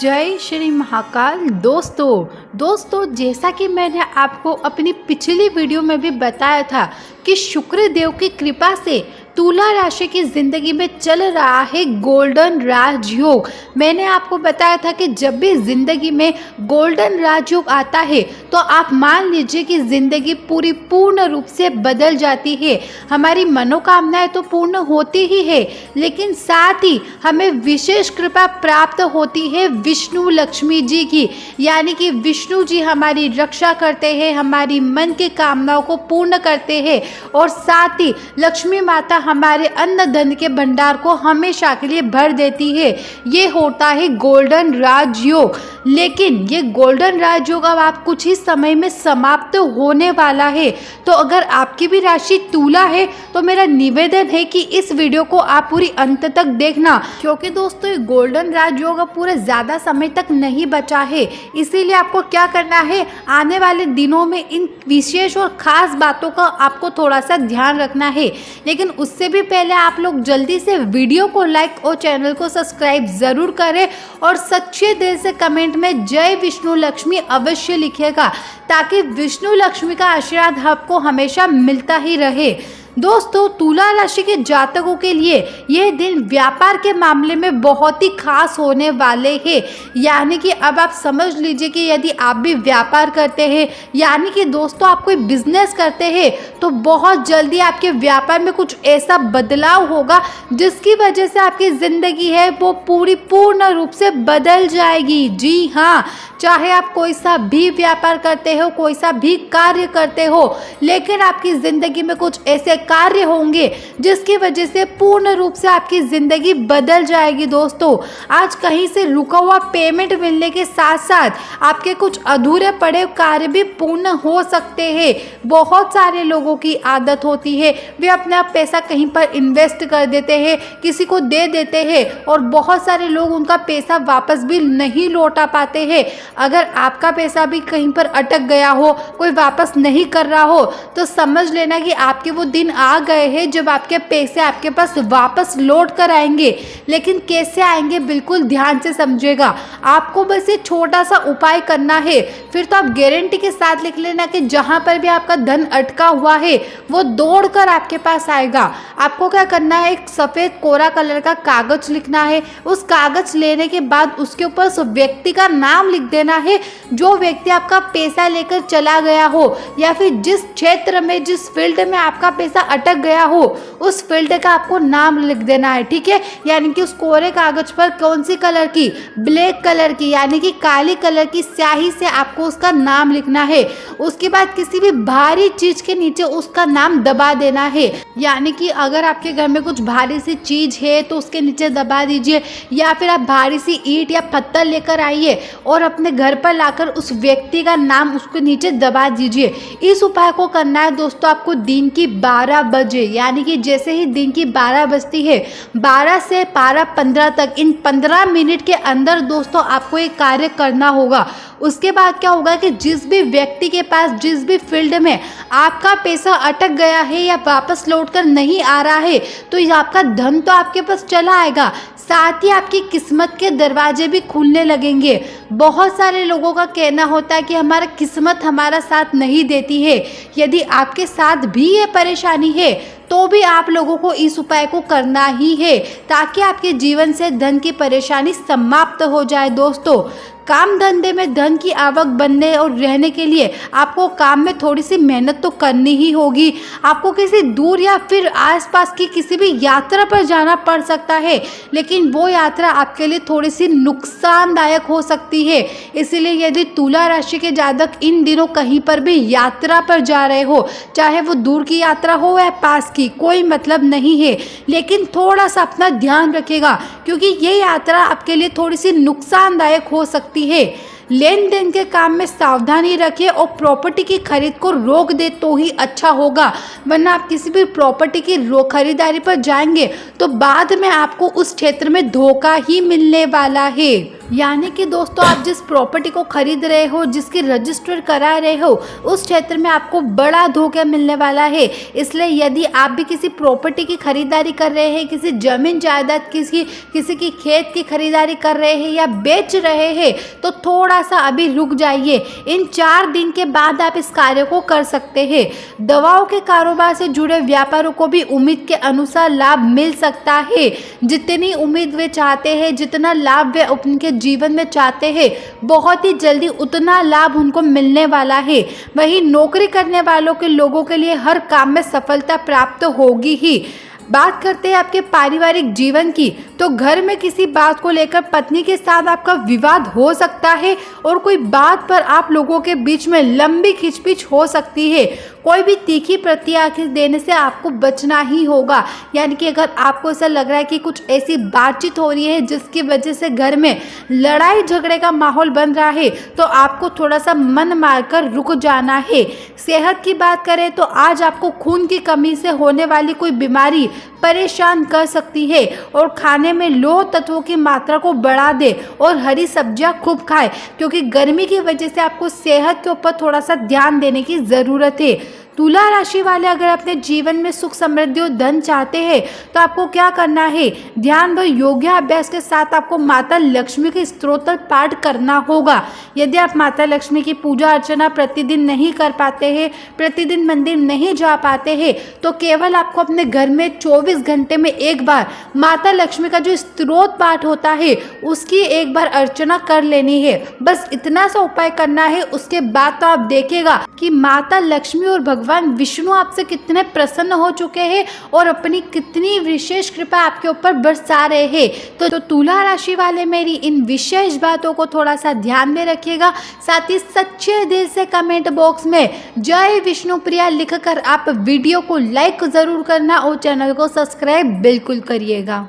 जय श्री महाकाल। दोस्तों जैसा कि मैंने आपको अपनी पिछली वीडियो में भी बताया था कि शुक्र देव की कृपा से तुला राशि की ज़िंदगी में चल रहा है गोल्डन राजयोग। मैंने आपको बताया था कि जब भी ज़िंदगी में गोल्डन राजयोग आता है तो आप मान लीजिए कि ज़िंदगी पूर्ण रूप से बदल जाती है। हमारी मनोकामनाएं तो पूर्ण होती ही है, लेकिन साथ ही हमें विशेष कृपा प्राप्त होती है विष्णु लक्ष्मी जी की। यानी कि विष्णु जी हमारी रक्षा करते हैं, हमारी मन की कामनाओं को पूर्ण करते हैं और साथ ही लक्ष्मी माता हमारे अन्न धन के भंडार को हमेशा के लिए भर देती है। ये होता है गोल्डन राजयोग। लेकिन ये गोल्डन राजयोग अब आप कुछ ही समय में समाप्त होने वाला है। तो अगर आपकी भी राशि तुला है तो मेरा निवेदन है कि इस वीडियो को आप पूरी अंत तक देखना, क्योंकि दोस्तों ये गोल्डन राजयोग अब पूरे ज़्यादा समय तक नहीं बचा है। इसीलिए आपको क्या करना है, आने वाले दिनों में इन विशेष और ख़ास बातों का आपको थोड़ा सा ध्यान रखना है। लेकिन उससे भी पहले आप लोग जल्दी से वीडियो को लाइक और चैनल को सब्सक्राइब ज़रूर करें और सच्चे दिल से कमेंट में जय विष्णु लक्ष्मी अवश्य लिखिएगा, ताकि विष्णु लक्ष्मी का आशीर्वाद आपको हमेशा मिलता ही रहे। दोस्तों तुला राशि के जातकों के लिए यह दिन व्यापार के मामले में बहुत ही खास होने वाले हैं। यानी कि अब आप समझ लीजिए कि यदि आप भी व्यापार करते हैं, यानी कि दोस्तों आप कोई बिजनेस करते हैं, तो बहुत जल्दी आपके व्यापार में कुछ ऐसा बदलाव होगा जिसकी वजह से आपकी ज़िंदगी है वो पूर्ण रूप से बदल जाएगी। जी हाँ, चाहे आप कोई सा भी व्यापार करते हो, कोई सा भी कार्य करते हो, लेकिन आपकी ज़िंदगी में कुछ ऐसे कार्य होंगे जिसकी वजह से पूर्ण रूप से आपकी ज़िंदगी बदल जाएगी। दोस्तों आज कहीं से रुका हुआ पेमेंट मिलने के साथ साथ आपके कुछ अधूरे पड़े कार्य भी पूर्ण हो सकते हैं। बहुत सारे लोगों की आदत होती है, वे अपना पैसा कहीं पर इन्वेस्ट कर देते हैं, किसी को दे देते हैं और बहुत सारे लोग उनका पैसा वापस भी नहीं लौटा पाते हैं। अगर आपका पैसा भी कहीं पर अटक गया हो, कोई वापस नहीं कर रहा हो, तो समझ लेना कि आपके वो दिन आ गए हैं जब आपके पैसे आपके पास वापस लौट कर आएंगे। लेकिन कैसे आएंगे बिल्कुल ध्यान से समझिएगा। आपको बस ये छोटा सा उपाय करना है, फिर तो आप गारंटी के साथ लिख लेना कि जहां पर भी आपका धन अटका हुआ है वो दौड़कर आपके पास आएगा। आपको क्या करना है, एक सफ़ेद कोरा कलर का कागज लिखना है। उस कागज लेने के बाद उसके ऊपर उस व्यक्ति का नाम लिख देना है जो व्यक्ति आपका पैसा लेकर चला गया हो, या फिर जिस क्षेत्र में, जिस फील्ड में आपका पैसा अटक गया हो, उस फील्ड का आपको नाम लिख देना है। ठीक है, यानी कि उस कोरे कागज पर कौन सी कलर की, ब्लैक कलर की यानी कि काली कलर की स्याही से आपको उसका नाम लिखना है। उसके बाद किसी भी भारी चीज के नीचे उसका नाम दबा देना है। यानी कि अगर आपके घर में कुछ भारी सी चीज है तो उसके नीचे दबा दीजिए, या फिर आप भारी सी ईंट या पत्थर लेकर आइए और अपने घर पर लाकर उस व्यक्ति का नाम उसके नीचे दबा दीजिए। इस उपाय को करना है दोस्तों आपको दिन की 12 बजे, यानी कि जैसे ही दिन की 12 बजती है, 12 से 12:15 तक, इन 15 मिनट के अंदर दोस्तों आपको एक कार्य करना होगा। उसके बाद क्या होगा कि जिस भी व्यक्ति के पास, जिस भी फील्ड में आपका पैसा अटक गया है या वापस लौटकर नहीं आ रहा है, तो आपका धन तो आपके पास चला आएगा, साथ ही आपकी किस्मत के दरवाजे भी खुलने लगेंगे। बहुत सारे लोगों का कहना होता है कि हमारा किस्मत हमारा साथ नहीं देती है। यदि आपके साथ भी ये परेशानी है तो भी आप लोगों को इस उपाय को करना ही है, ताकि आपके जीवन से धन की परेशानी समाप्त हो जाए। दोस्तों काम धंधे में धन की आवक बनने और रहने के लिए आपको काम में थोड़ी सी मेहनत तो करनी ही होगी। आपको किसी दूर या फिर आसपास की किसी भी यात्रा पर जाना पड़ सकता है, लेकिन वो यात्रा आपके लिए थोड़ी सी नुकसानदायक हो सकती है। इसीलिए यदि तुला राशि के जातक इन दिनों कहीं पर भी यात्रा पर जा रहे हो, चाहे वो दूर की यात्रा हो या पास की, कोई मतलब नहीं है, लेकिन थोड़ा सा अपना ध्यान रखिएगा, क्योंकि ये यात्रा आपके लिए थोड़ी सी नुकसानदायक हो सकती है। लेन देन के काम में सावधानी रखें और प्रॉपर्टी की खरीद को रोक दे तो ही अच्छा होगा, वरना आप किसी भी प्रॉपर्टी की खरीदारी पर जाएंगे तो बाद में आपको उस क्षेत्र में धोखा ही मिलने वाला है। यानी कि दोस्तों आप जिस प्रॉपर्टी को खरीद रहे हो, जिसकी रजिस्टर करा रहे हो, उस क्षेत्र में आपको बड़ा धोखा मिलने वाला है। इसलिए यदि आप भी किसी प्रॉपर्टी की खरीदारी कर रहे हैं, किसी जमीन जायदाद किसी की खेत की खरीदारी कर रहे हैं या बेच रहे हैं, तो थोड़ा सा अभी रुक जाइए। इन 4 दिन के बाद आप इस कार्य को कर सकते हैं। दवाओं के कारोबार से जुड़े व्यापारों को भी उम्मीद के अनुसार लाभ मिल सकता है। जितनी उम्मीद वे चाहते हैं, जितना लाभ वे उनके जीवन में चाहते हैं, बहुत ही जल्दी उतना लाभ उनको मिलने वाला है। वहीं नौकरी करने वालों के लोगों के लिए हर काम में सफलता प्राप्त होगी ही। बात करते हैं आपके पारिवारिक जीवन की, तो घर में किसी बात को लेकर पत्नी के साथ आपका विवाद हो सकता है और कोई बात पर आप लोगों के बीच में लंबी खिंचपिच हो सकती है। कोई भी तीखी प्रतिक्रिया देने से आपको बचना ही होगा। यानी कि अगर आपको ऐसा लग रहा है कि कुछ ऐसी बातचीत हो रही है जिसकी वजह से घर में लड़ाई झगड़े का माहौल बन रहा है, तो आपको थोड़ा सा मन मारकर रुक जाना है। सेहत की बात करें तो आज आपको खून की कमी से होने वाली कोई बीमारी परेशान कर सकती है और खाने में लौह तत्वों की मात्रा को बढ़ा दे और हरी सब्जियां खूब खाएं, क्योंकि गर्मी की वजह से आपको सेहत के ऊपर थोड़ा सा ध्यान देने की ज़रूरत है। तुला राशि वाले अगर अपने जीवन में सुख समृद्धि और धन चाहते हैं तो आपको क्या करना है, ध्यान व योगाभ्यास के साथ आपको माता लक्ष्मी के स्तोत्र पाठ करना होगा। यदि आप माता लक्ष्मी की पूजा अर्चना प्रतिदिन नहीं कर पाते हैं, प्रतिदिन मंदिर नहीं जा पाते हैं, तो केवल आपको अपने घर में 24 घंटे में एक बार माता लक्ष्मी का जो स्तोत्र पाठ होता है उसकी एक बार अर्चना कर लेनी है। बस इतना सा उपाय करना है। उसके बाद तो आप देखेगा कि माता लक्ष्मी और भगवान विष्णु आपसे कितने प्रसन्न हो चुके हैं और अपनी कितनी विशेष कृपा आपके ऊपर बरसा रहे हैं। तो तुला राशि वाले मेरी इन विशेष बातों को थोड़ा सा ध्यान में रखिएगा। साथ ही सच्चे दिल से कमेंट बॉक्स में जय विष्णुप्रिया लिखकर आप वीडियो को लाइक जरूर करना और चैनल को सब्सक्राइब बिल्कुल करिएगा।